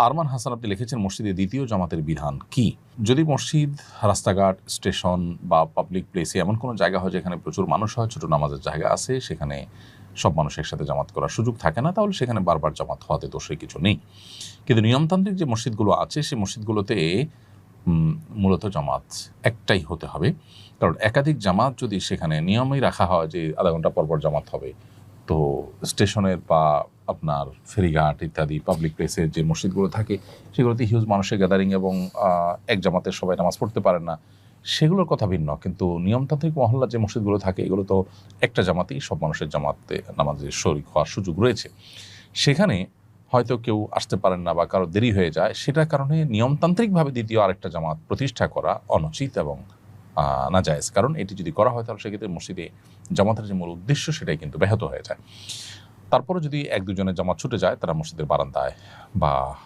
আরমান হাসান আপনি লিখেছেন, মসজিদে দ্বিতীয় জামাতের বিধান কি? যদি মসজিদ, রাস্তাঘাট, স্টেশন বা পাবলিক প্লেসে এমন কোনো জায়গা হয় যেখানে প্রচুর মানুষ হয়, ছোট নামাজের জায়গা আছে, সেখানে সব মানুষ একসাথে জামাত করার সুযোগ থাকে না, তাহলে সেখানে বারবার জামাত হওয়াতে দোষের কিছু নেই। কিন্তু নিয়মতান্ত্রিক যে মসজিদগুলো আছে, সেই মসজিদগুলোতে মূলত জামাত একটাই হতে হবে। কারণ একাধিক জামাত যদি সেখানে নিয়মেই রাখা হয় যে আধা ঘন্টা পরপর জামাত হবে, তো স্টেশনের বা আপনার ফেরিঘাট ইত্যাদি পাবলিক প্লেসের যে মসজিদগুলো থাকে, সেগুলোতে হিউজ মানুষের গ্যাদারিং এবং এক জামাতের সবাই নামাজ পড়তে পারেন না, সেগুলোর কথা ভিন্ন। কিন্তু নিয়মতান্ত্রিক মহল্লার যে মসজিদগুলো থাকে, এগুলো তো একটা জামাতেই সব মানুষের জামাতে নামাজের শরীক হওয়ার সুযোগ রয়েছে। সেখানে হয়তো কেউ আসতে পারেন না বা কারো দেরি হয়ে যায়, সেটার কারণে নিয়মতান্ত্রিকভাবে দ্বিতীয় আরেকটা জামাত প্রতিষ্ঠা করা অনুচিত এবং নাজায়েজ। কারণ এটি যদি করা হয়, তাহলে সেক্ষেত্রে মসজিদে জামাতের যে মূল উদ্দেশ্য, সেটাই কিন্তু ব্যাহত হয়ে যায়। তারপরে যদি এক দুজনের জামাত ছুটে যায়, তারা মসজিদের বারান্দায় বা